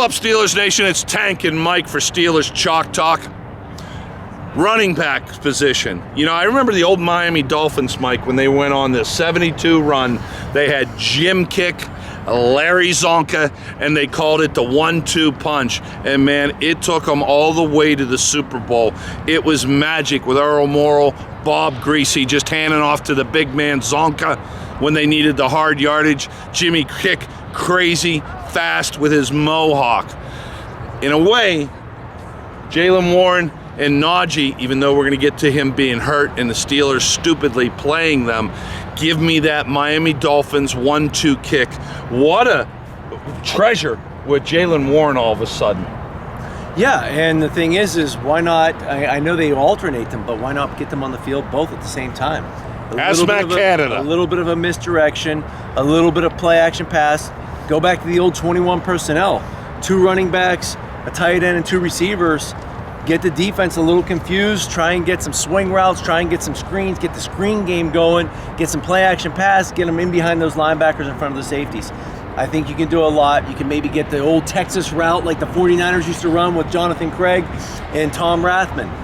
Buckle up, Steelers Nation. It's Tank and Mike for Steelers Chalk Talk. Running back position. You know, I remember the old Miami Dolphins, Mike, when they went on this 72 run. They had Jim Kick, Larry Zonka, and they called it the 1-2 punch. And man, it took them all the way to the Super Bowl. It was magic with Earl Morrall, Bob Greasy just handing off to the big man Zonka when they needed the hard yardage. Jimmy Kick, crazy fast with his mohawk. In a way, Jaylen Warren and Najee, even though we're going to get to him being hurt and the Steelers stupidly playing them, give me that Miami Dolphins 1-2 kick. What a treasure with Jaylen Warren all of a sudden. Yeah, and the thing is why not, I know they alternate them, but why not get them on the field both at the same time? Ask Matt Canada. A little bit of a misdirection, a little bit of play action pass. Go back to the old 21 personnel. 2 running backs, a tight end, and 2 receivers. Get the defense a little confused, try and get some swing routes, try and get some screens, get the screen game going, get some play action pass, get them in behind those linebackers in front of the safeties. I think you can do a lot. You can maybe get the old Texas route like the 49ers used to run with Jonathan Craig and Tom Rathman.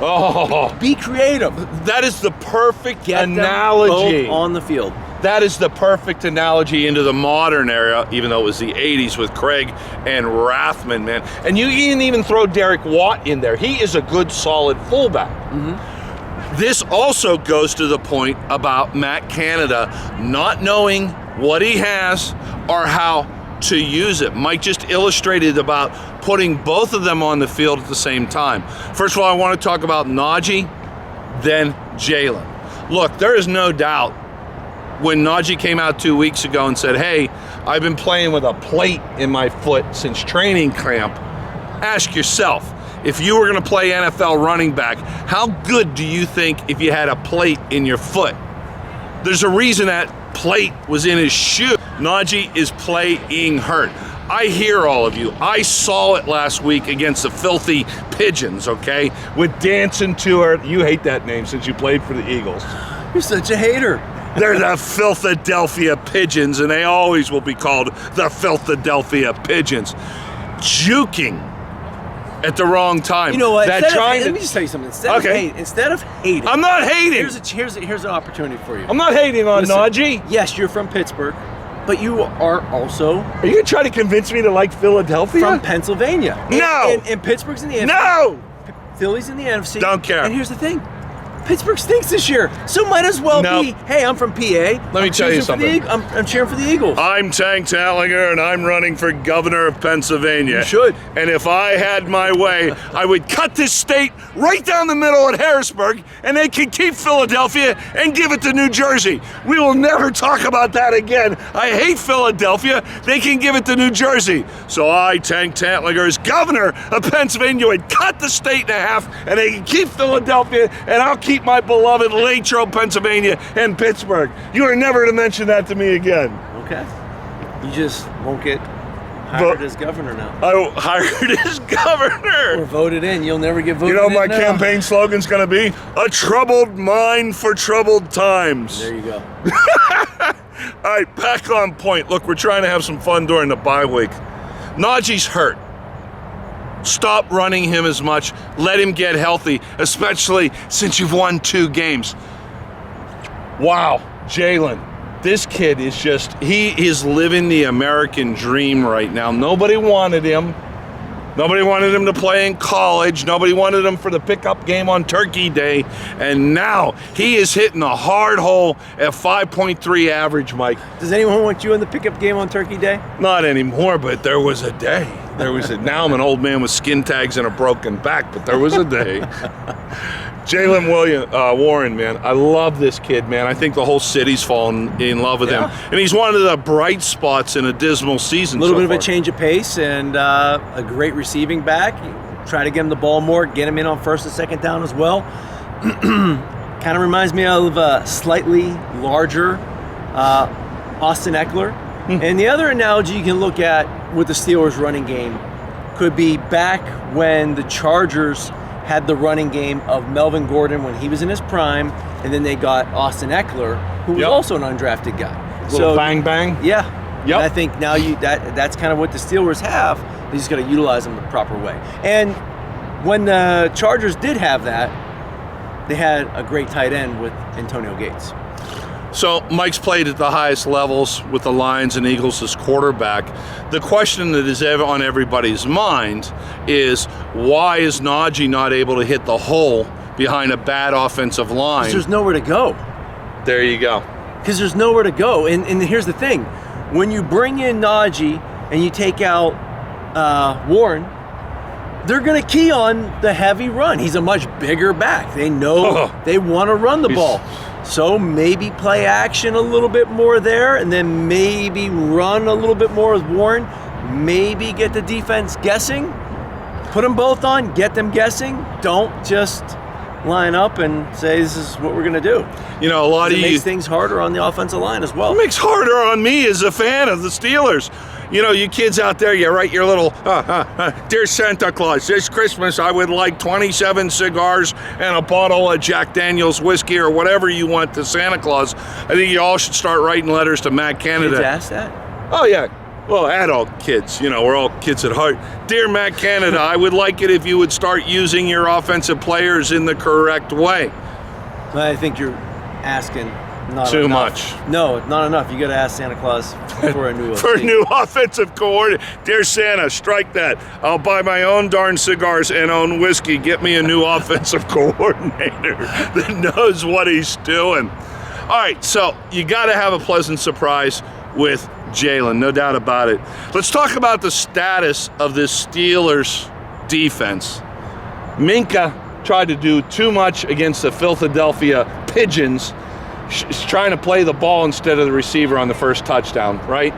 Oh, be creative. That is the perfect Get analogy. them both on the field. That is the perfect analogy into the modern era, even though it was the 80s with Craig and Rathman, man. And you can even throw Derek Watt in there. He is a good, solid fullback. Mm-hmm. This also goes to the point about Matt Canada not knowing what he has or how to use it. Mike just illustrated about putting both of them on the field at the same time. First of all, I want to talk about Najee, then Jaylen. Look, there is no doubt when Najee came out 2 weeks ago and said, hey, I've been playing with a plate in my foot since training camp. Ask yourself, if you were going to play NFL running back, how good do you think if you had a plate in your foot? There's a reason that plate was in his shoe. Najee is playing hurt. I hear all of you. I saw it last week against the filthy Pigeons, okay? With dancing to her. You hate that name since you played for the Eagles. You're such a hater. They're the Philadelphia Pigeons, and they always will be called the Philadelphia Pigeons. Juking at the wrong time. You know what? Let me just tell you something. Instead of hating. I'm not hating. Here's an opportunity for you. I'm not hating on Najee. Yes, you're from Pittsburgh, but you are also... Are you going to try to convince me to like Philadelphia? From Pennsylvania. No! And Pittsburgh's in the NFC. No! Philly's in the NFC. Don't care. And here's the thing. Pittsburgh stinks this year, so might as well be, hey, I'm from PA. Let me tell you something. I'm cheering for the Eagles. I'm Tank Tantlinger, and I'm running for governor of Pennsylvania. You should. And if I had my way, I would cut this state right down the middle at Harrisburg, and they can keep Philadelphia and give it to New Jersey. We will never talk about that again. I hate Philadelphia. They can give it to New Jersey. So I, Tank Tantlinger, as governor of Pennsylvania, would cut the state in half, and they can keep Philadelphia, and I'll keep my beloved Latrobe, Pennsylvania, and Pittsburgh. You are never to mention that to me again. Okay. You just won't get hired as governor now. I hired as governor. Or voted in. You'll never get voted in. You know what my campaign slogan's going to be? A troubled mind for troubled times. There you go. All right, back on point. Look, we're trying to have some fun during the bye week. Najee's hurt. Stop running him as much. Let him get healthy, especially since you've won 2 games. Wow, Jaylen. This kid is he is living the American dream right now. Nobody wanted him. Nobody wanted him to play in college. Nobody wanted him for the pickup game on Turkey Day. And now he is hitting a hard hole at 5.3 average, Mike. Does anyone want you in the pickup game on Turkey Day? Not anymore, but there was a day. Now I'm an old man with skin tags and a broken back, but there was a day. Jaylen Warren, man, I love this kid, man. I think the whole city's fallen in love with him. And he's one of the bright spots in a dismal season. A little bit of a change of pace and a great receiving back. Try to get him the ball more, get him in on first and second down as well. Kind of reminds me of a slightly larger Austin Eckler. And the other analogy you can look at with the Steelers running game could be back when the Chargers had the running game of Melvin Gordon when he was in his prime, and then they got Austin Eckler, who was also an undrafted guy. Little bang bang. Yeah. Yep. And I think now that's kind of what the Steelers have. They just got to utilize them the proper way. And when the Chargers did have that, they had a great tight end with Antonio Gates. So Mike's played at the highest levels with the Lions and Eagles as quarterback. The question that is on everybody's mind is, why is Najee not able to hit the hole behind a bad offensive line? Because there's nowhere to go. There you go. Because there's nowhere to go. And here's the thing. When you bring in Najee and you take out Warren, they're going to key on the heavy run. He's a much bigger back. They know they want to run the ball. So maybe play action a little bit more there, and then maybe run a little bit more with Warren. Maybe get the defense guessing. Put them both on, get them guessing. Don't just line up and say this is what we're going to do. You know, a lot of you... It makes things harder on the offensive line as well. It makes harder on me as a fan of the Steelers. You know, you kids out there, you write your little, Dear Santa Claus, this Christmas I would like 27 cigars and a bottle of Jack Daniel's whiskey or whatever you want to Santa Claus. I think you all should start writing letters to Matt Canada. Kids ask that? Oh, yeah. Well, adult kids, you know, we're all kids at heart. Dear Matt Canada, I would like it if you would start using your offensive players in the correct way. I think you're asking not too enough. much. No, not enough. You got to ask Santa Claus for a new for a new offensive coordinator. Dear Santa, strike that. I'll buy my own darn cigars and own whiskey. Get me a new offensive coordinator that knows what he's doing. All right, so you got to have a pleasant surprise with Jalen, no doubt about it. Let's talk about the status of this Steelers defense. Minka tried to do too much against the Philadelphia Pigeons. She's trying to play the ball instead of the receiver on the first touchdown, right?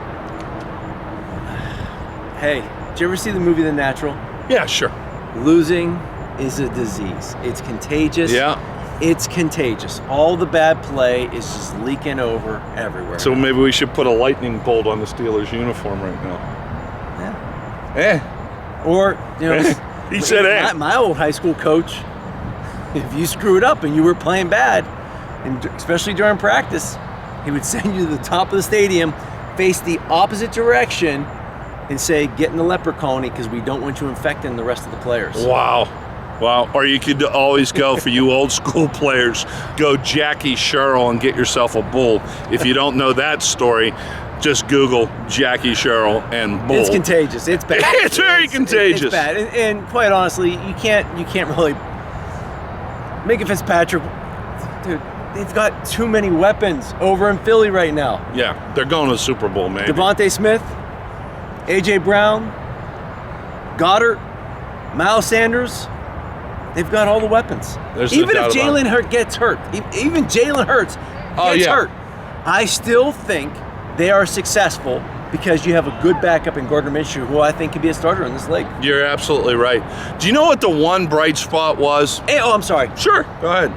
Hey, did you ever see the movie The Natural? Yeah, sure. Losing is a disease. It's contagious. Yeah. It's contagious. All the bad play is just leaking over everywhere. So maybe we should put a lightning bolt on the Steelers uniform right now. Yeah. Or, you know, he said, my old high school coach, if you screwed up and you were playing bad, and especially during practice, he would send you to the top of the stadium, face the opposite direction, and say, get in the leper colony because we don't want you infecting the rest of the players. Wow. Wow. Or you could always go, for you old school players, go Jackie Sherrill and get yourself a bull. If you don't know that story, just Google Jackie Sherrill and bull. It's contagious. It's bad. It's very contagious. It's bad. And quite honestly, you can't really make it Fitzpatrick. Dude, they've got too many weapons over in Philly right now. Yeah, they're going to the Super Bowl, man. Devontae Smith, A.J. Brown, Goddard, Miles Sanders. They've got all the weapons. Even if Jalen Hurts gets hurt, even Jalen Hurts gets hurt, I still think they are successful because you have a good backup in Gardner Minshew, who I think could be a starter in this league. You're absolutely right. Do you know what the one bright spot was? I'm sorry. Sure, go ahead.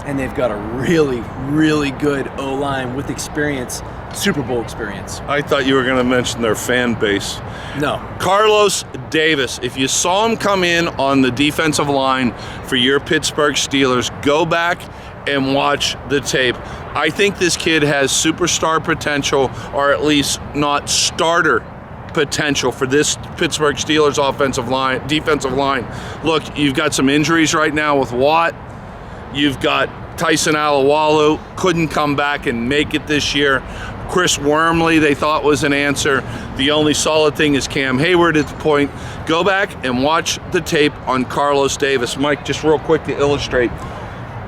And they've got a really, really good O-line with experience, Super Bowl experience. I thought you were going to mention their fan base. No. Carlos Davis, if you saw him come in on the defensive line for your Pittsburgh Steelers, go back and watch the tape. I think this kid has superstar potential, or at least not starter potential for this Pittsburgh Steelers defensive line. Look, you've got some injuries right now with Watt. You've got Tyson Alualu, couldn't come back and make it this year. Chris Wormley, they thought was an answer. The only solid thing is Cam Hayward at the point. Go back and watch the tape on Carlos Davis. Mike, just real quick to illustrate.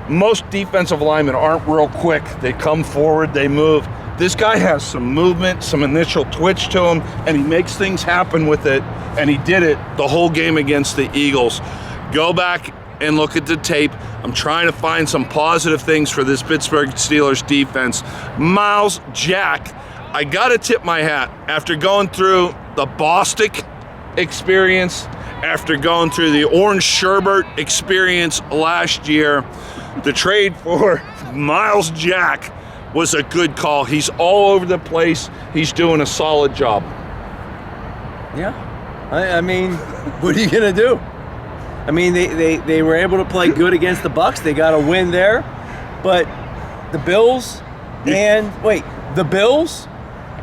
Most defensive linemen aren't real quick. They come forward, they move. This guy has some movement, some initial twitch to him, and he makes things happen with it, and he did it the whole game against the Eagles. Go back and look at the tape. I'm trying to find some positive things for this Pittsburgh Steelers defense. Miles Jack, I got to tip my hat. After going through the Bostic experience, after going through the Orange Sherbert experience last year, the trade for Miles Jack was a good call. He's all over the place. He's doing a solid job. Yeah. I mean, what are you going to do? I mean, they were able to play good against the Bucs. They got a win there. But the Bills,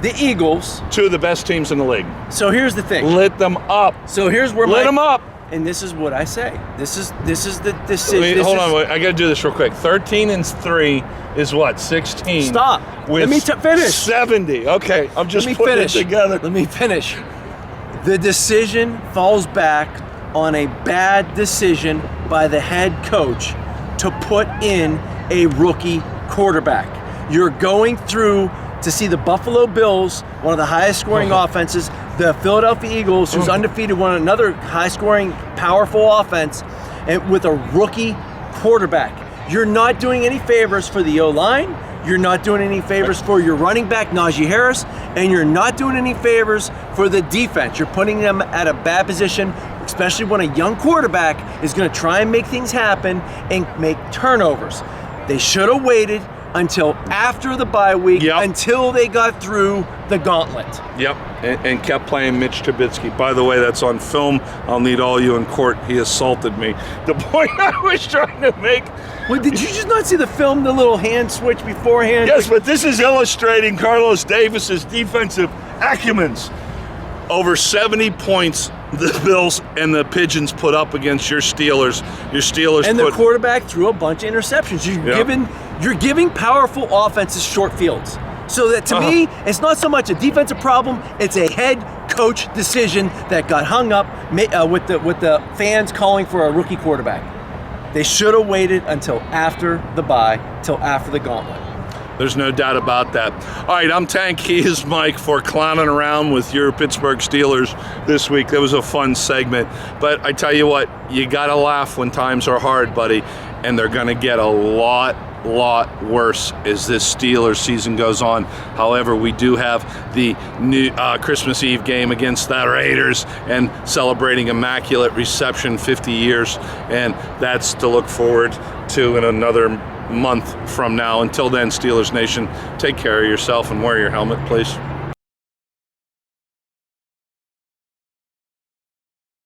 the Eagles. Two of the best teams in the league. So here's the thing. Lit them up. So here's where Lit them up. And this is what I say. This is the decision. Hold on, wait, I got to do this real quick. 13-3 is what? 16. Stop. With Let me finish. 70. Okay, I'm just putting it together. Let me finish. The decision falls back on a bad decision by the head coach to put in a rookie quarterback. You're going through to see the Buffalo Bills, one of the highest scoring offenses, the Philadelphia Eagles, who's undefeated, another high scoring, powerful offense, and with a rookie quarterback. You're not doing any favors for the O-line, you're not doing any favors for your running back, Najee Harris, and you're not doing any favors for the defense. You're putting them at a bad position, especially when a young quarterback is going to try and make things happen and make turnovers. They should have waited until after the bye week, until they got through the gauntlet. Yep, and kept playing Mitch Trubisky. By the way, that's on film. I'll need all you in court. He assaulted me. The point I was trying to make. Well, did you just not see the film, the little hand switch beforehand? Yes, but this is illustrating Carlos Davis's defensive acumens. Over 70 points the Bills and the Pigeons put up against your Steelers. Your Steelers and the quarterback threw a bunch of interceptions. You're giving powerful offenses short fields. So that to me, it's not so much a defensive problem; it's a head coach decision that got hung up with the fans calling for a rookie quarterback. They should have waited until after the bye, till after the gauntlet. There's no doubt about that. All right, I'm Tank. He is Mike for clowning around with your Pittsburgh Steelers this week. That was a fun segment. But I tell you what, you got to laugh when times are hard, buddy. And they're going to get a lot worse as this Steelers season goes on. However, we do have the new Christmas Eve game against the Raiders and celebrating Immaculate Reception 50 years. And that's to look forward to in another month from now. Until then, Steelers Nation, take care of yourself and wear your helmet, please.